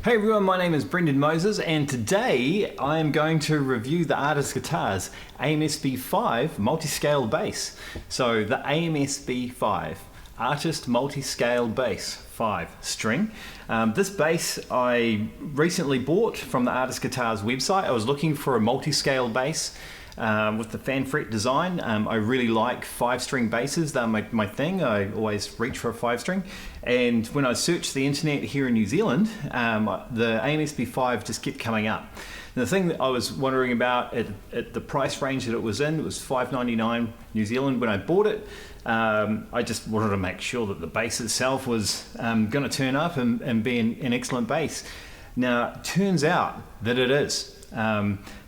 Hey everyone, my name is Brendon Moses and today I am going to review the Artist Guitars AMSB5 Multiscale Bass. So the AMSB5 Artist Multiscale Bass 5 string. This bass I recently bought from the Artist Guitars website. I was looking for a multiscale bass with the fan fret design. I really like 5-string basses. They're my thing. I always reach for a 5-string. And when I searched the internet here in New Zealand, the AMSB5 just kept coming up. And the thing that I was wondering about at the price range that it was $5.99 New Zealand when I bought it. I just wanted to make sure that the bass itself was going to turn up and be an excellent bass. Now, it turns out that it is.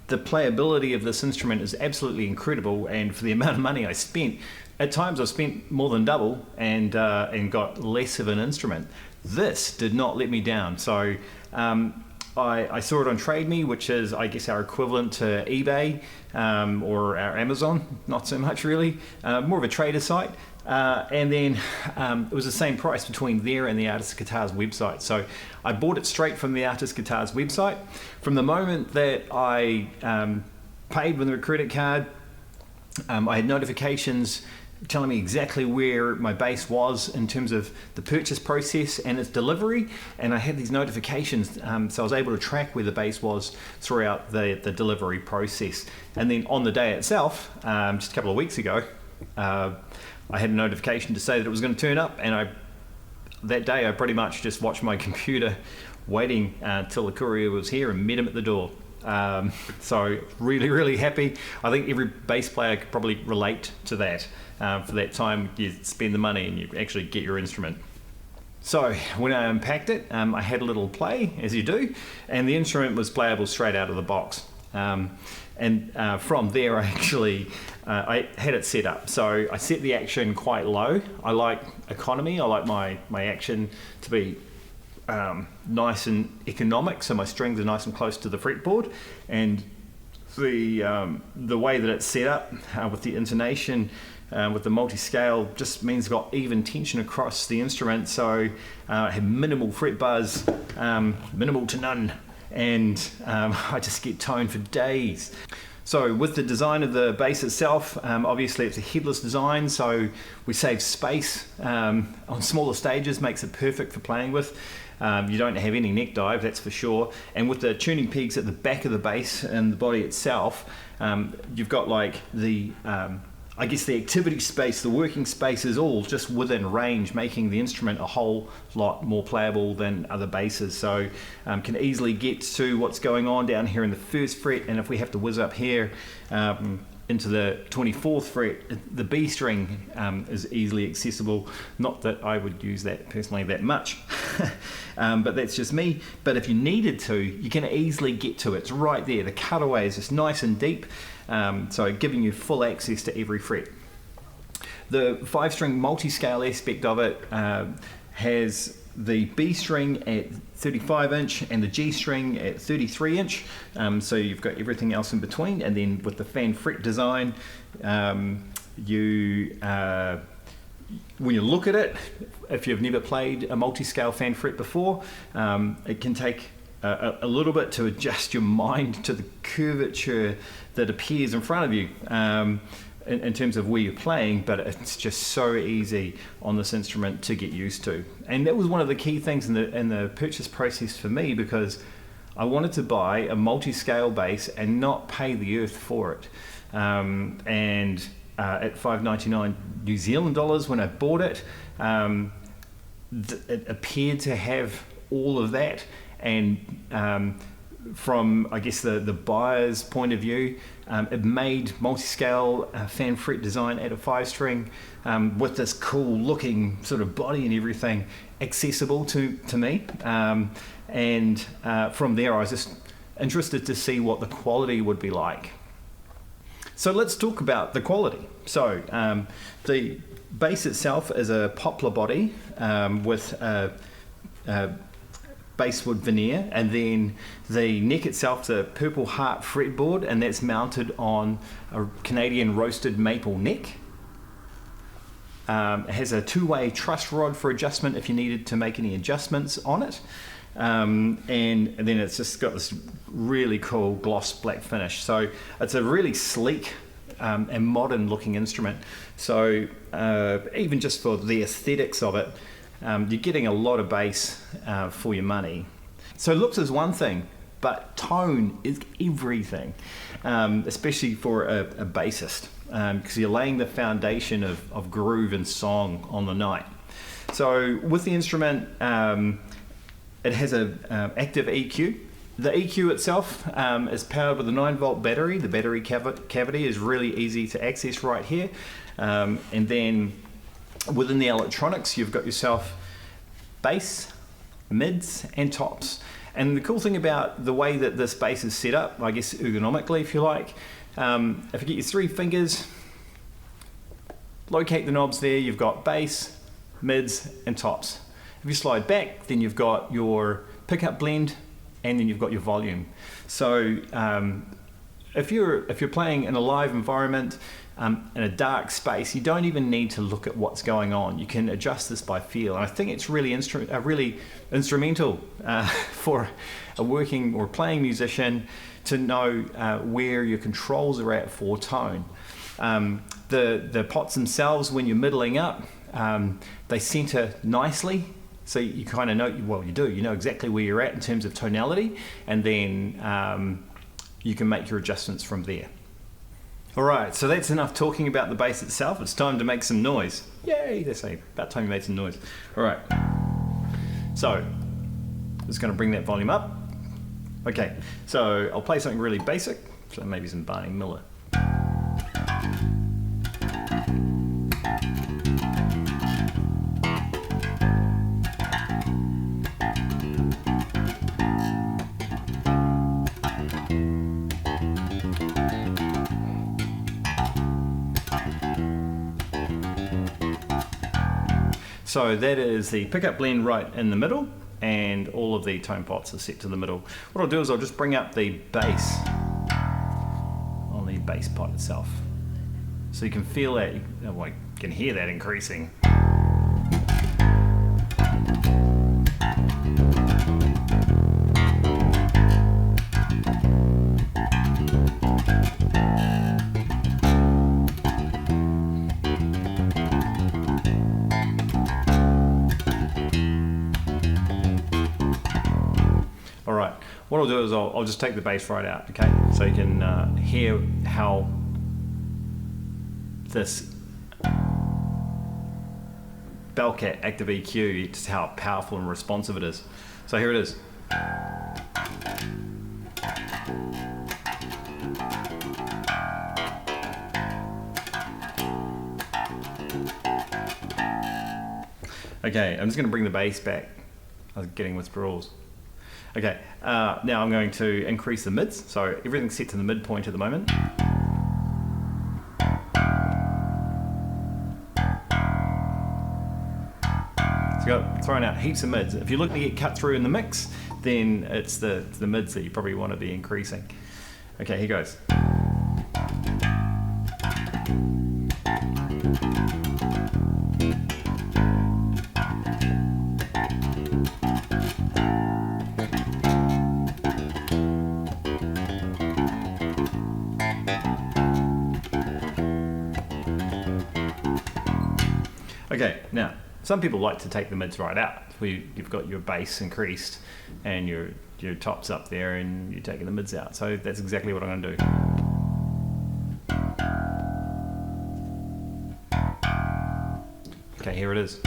The playability of this instrument is absolutely incredible, and for the amount of money I spent, at times I've spent more than double and got less of an instrument. This did not let me down. So I saw it on Trade Me, which is I guess our equivalent to eBay or our Amazon, not so much really, more of a trader site. And then it was the same price between there and the Artist Guitars website. So I bought it straight from the Artist Guitars website. From the moment that I paid with a credit card, I had notifications telling me exactly where my bass was in terms of the purchase process and its delivery, and I had these notifications, so I was able to track where the bass was throughout the delivery process. And then on the day itself, just a couple of weeks ago, I had a notification to say that it was going to turn up, and that day I pretty much just watched my computer waiting till the courier was here and met him at the door. So really happy. I think every bass player could probably relate to that. For that time you spend the money and you actually get your instrument. So when I unpacked it, I had a little play, as you do, and the instrument was playable straight out of the box. And from there I had it set up. So I set the action quite low. I like economy. I like my action to be nice and economic, so my strings are nice and close to the fretboard, and the way that it's set up with the intonation with the multi-scale just means I've got even tension across the instrument, so I have minimal fret buzz, minimal to none, and I just get tone for days. So with the design of the bass itself, obviously it's a headless design, so we save space on smaller stages, makes it perfect for playing with. You don't have any neck dive, that's for sure. And with the tuning pegs at the back of the bass and the body itself, you've got like the, I guess the activity space, the working space is all just within range, making the instrument a whole lot more playable than other basses. So can easily get to what's going on down here in the 1st fret, and if we have to whiz up here into the 24th fret, the B string is easily accessible. Not that I would use that personally that much, but that's just me. But if you needed to, you can easily get to it. It's right there. The cutaway is just nice and deep, so giving you full access to every fret. The 5-string multi-scale aspect of it has the B string at 35 inch and the G string at 33 inch, so you've got everything else in between. And then with the fan fret design, when you look at it, if you've never played a multi-scale fan fret before, it can take a little bit to adjust your mind to the curvature that appears in front of you in terms of where you're playing, but it's just so easy on this instrument to get used to. And that was one of the key things in the purchase process for me, because I wanted to buy a multi-scale bass and not pay the earth for it. At $5.99 New Zealand dollars when I bought it, it appeared to have all of that, and from I guess the buyer's point of view, it made multi-scale fan fret design at a 5-string with this cool looking sort of body and everything accessible to me, and from there I was just interested to see what the quality would be like. So let's talk about the quality. So the bass itself is a poplar body with a basswood veneer, and then the neck itself, the Purple Heart Fretboard, and that's mounted on a Canadian roasted maple neck. It has a 2-way truss rod for adjustment if you needed to make any adjustments on it. and then it's just got this really cool gloss black finish. So it's a really sleek and modern looking instrument. So even just for the aesthetics of it, you're getting a lot of bass for your money. So looks is one thing, but tone is everything, especially for a bassist, because you're laying the foundation of groove and song on the night. So with the instrument, it has an active EQ. The EQ itself is powered with a 9-volt battery. The battery cavity is really easy to access right here. And then within the electronics, you've got yourself bass, mids, and tops. And the cool thing about the way that this bass is set up, I guess ergonomically if you like, if you get your 3 fingers, locate the knobs there, you've got bass, mids, and tops. If you slide back, then you've got your pickup blend, and then you've got your volume. So if you're playing in a live environment, in a dark space, you don't even need to look at what's going on. You can adjust this by feel. And I think it's really instrumental for a working or playing musician to know where your controls are at for tone. The pots themselves, when you're middling up, they center nicely. So you kind of know, well, you know exactly where you're at in terms of tonality, and then you can make your adjustments from there. All right, so that's enough talking about the bass itself. It's time to make some noise. Yay, they say, about time you made some noise. All right, so just gonna bring that volume up. Okay, so I'll play something really basic, so maybe some Barney Miller. So that is the pickup blend right in the middle, and all of the tone pots are set to the middle. What I'll do is I'll just bring up the bass on the bass pot itself. So you can feel that, you can hear that increasing. Alright, what I'll do is I'll just take the bass right out, okay? So you can hear how this Bellcat Active EQ, just how powerful and responsive it is. So here it is. Okay, I'm just going to bring the bass back. I was getting withdrawals. Okay, now I'm going to increase the mids. So everything's set to the midpoint at the moment. So I've thrown out heaps of mids. If you're looking to get cut through in the mix, then it's the mids that you probably want to be increasing. Okay, here goes. Okay, now some people like to take the mids right out. You've got your bass increased and your tops up there, and you're taking the mids out. So that's exactly what I'm going to do. Okay, here it is.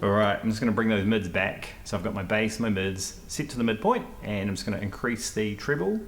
Alright, I'm just going to bring those mids back. So I've got my bass, my mids set to the midpoint, and I'm just going to increase the treble.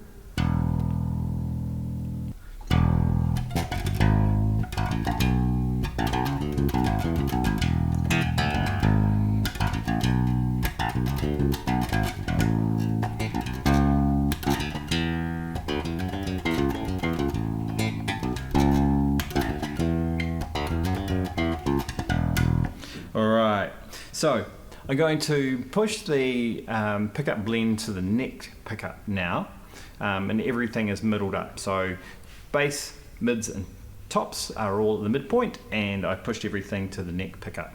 All right, so I'm going to push the pickup blend to the neck pickup now, and everything is middled up. So bass, mids and tops are all at the midpoint, and I pushed everything to the neck pickup.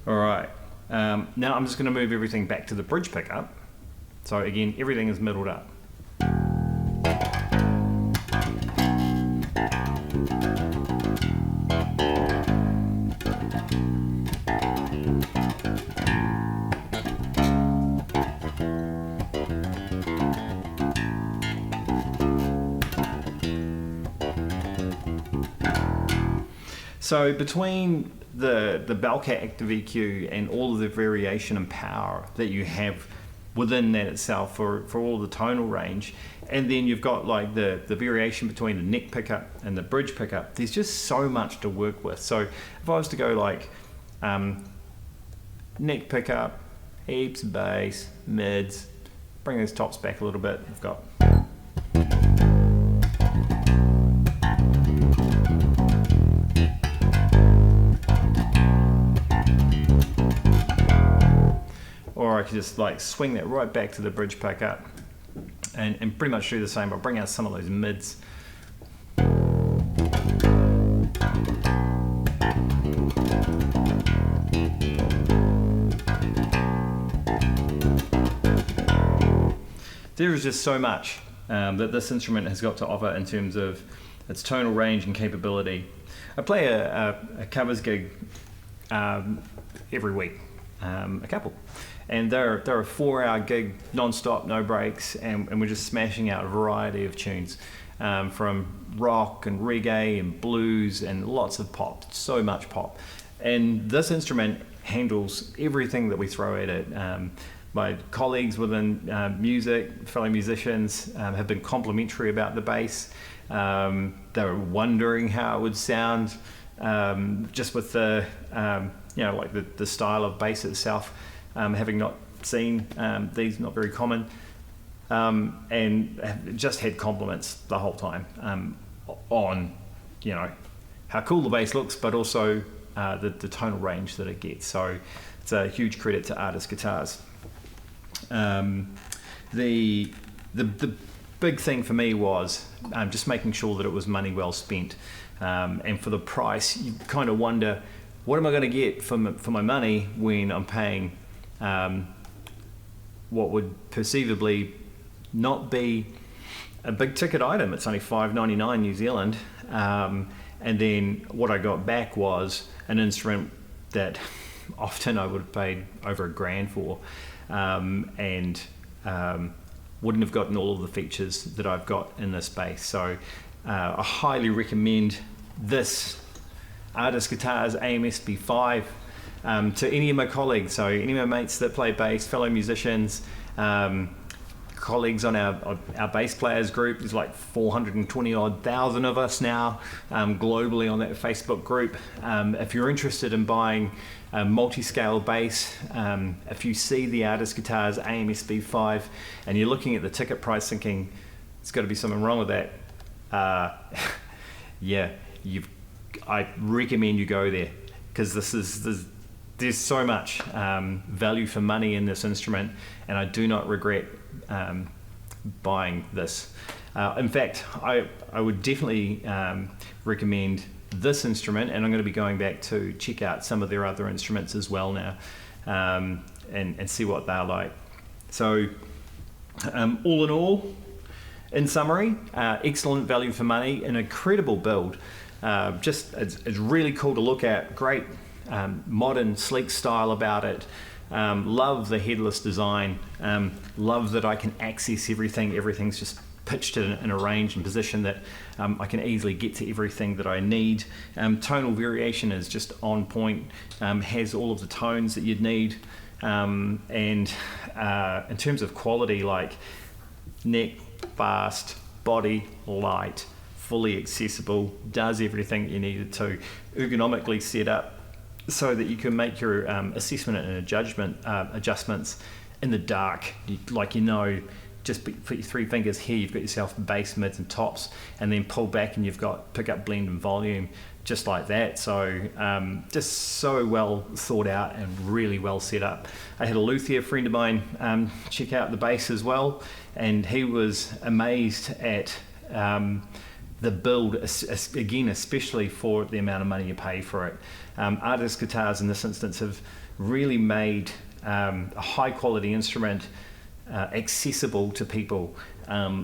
Alright, now I'm just going to move everything back to the bridge pickup. So again, everything is middled up. So between the Bellcat Active EQ and all of the variation and power that you have within that itself for all the tonal range, and then you've got like the variation between the neck pickup and the bridge pickup, there's just so much to work with. So if I was to go like neck pickup, heaps of bass, mids, bring those tops back a little bit, we've got or I could just like swing that right back to the bridge pickup and pretty much do the same. I'll bring out some of those mids. There is just so much that this instrument has got to offer in terms of its tonal range and capability. I play a covers gig every week, a couple. And they're a 4-hour gig, non-stop, no breaks, and we're just smashing out a variety of tunes, from rock and reggae and blues and lots of pop, so much pop. And this instrument handles everything that we throw at it. My colleagues within music, fellow musicians, have been complimentary about the bass. They were wondering how it would sound, just with the, like the style of bass itself. Having not seen these, not very common, and have just had compliments the whole time on, how cool the bass looks, but also the tonal range that it gets. So it's a huge credit to Artist Guitars. The big thing for me was just making sure that it was money well spent, and for the price, you kind of wonder, what am I going to get for my money when I'm paying what would perceivably not be a big ticket item. It's only $5.99 New Zealand, and then what I got back was an instrument that often I would have paid over $1,000 for, and wouldn't have gotten all of the features that I've got in this bass. So I highly recommend this Artist Guitars AMSB5 to any of my colleagues, so any of my mates that play bass, fellow musicians, colleagues on our bass players group. There's like 420,000 of us now globally on that Facebook group. If you're interested in buying a multiscale bass, if you see the Artist Guitars AMSB5 and you're looking at the ticket price thinking there's got to be something wrong with that, yeah, I recommend you go there, because there's so much value for money in this instrument, and I do not regret buying this. In fact, I would definitely recommend this instrument, and I'm going to be going back to check out some of their other instruments as well now, and see what they're like. So all in all, in summary, excellent value for money, an incredible build. It's really cool to look at, great modern sleek style about it. Love the headless design, love that I can access everything. Everything's just pitched in a range and position that I can easily get to everything that I need. Tonal variation is just on point, has all of the tones that you'd need, and in terms of quality, like neck, fast, body, light, fully accessible, does everything you need it to, ergonomically set up so that you can make your assessment and adjustments in the dark. Just put your 3 fingers here, you've got yourself bass, mids and tops, and then pull back and you've got pick up, blend and volume, just like that. So just so well thought out and really well set up. I had a luthier friend of mine check out the bass as well, and he was amazed at the build, again, especially for the amount of money you pay for it. Artist guitars in this instance have really made a high quality instrument accessible to people,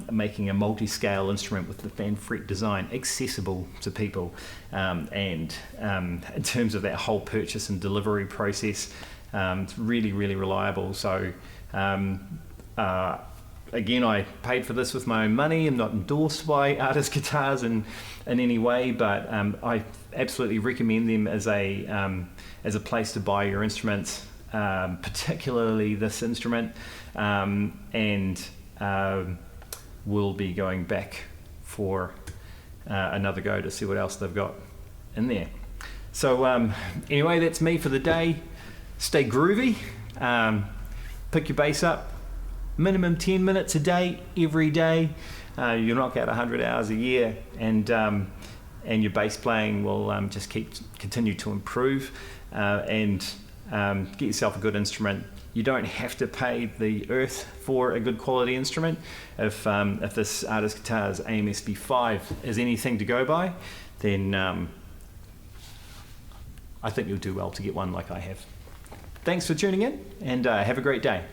making a multi-scale instrument with the fan fret design accessible to people, and in terms of that whole purchase and delivery process, it's really, really reliable. So again, I paid for this with my own money. I'm not endorsed by Artist Guitars in any way, but I absolutely recommend them as a place to buy your instruments, particularly this instrument, and we'll be going back for another go to see what else they've got in there. So anyway, that's me for the day. Stay groovy, pick your bass up, minimum 10 minutes a day, every day. You'll knock out 100 hours a year, and your bass playing will just continue to improve, and get yourself a good instrument. You don't have to pay the earth for a good quality instrument. If this Artist Guitars AMSB5 is anything to go by, then I think you'll do well to get one like I have. Thanks for tuning in, and have a great day.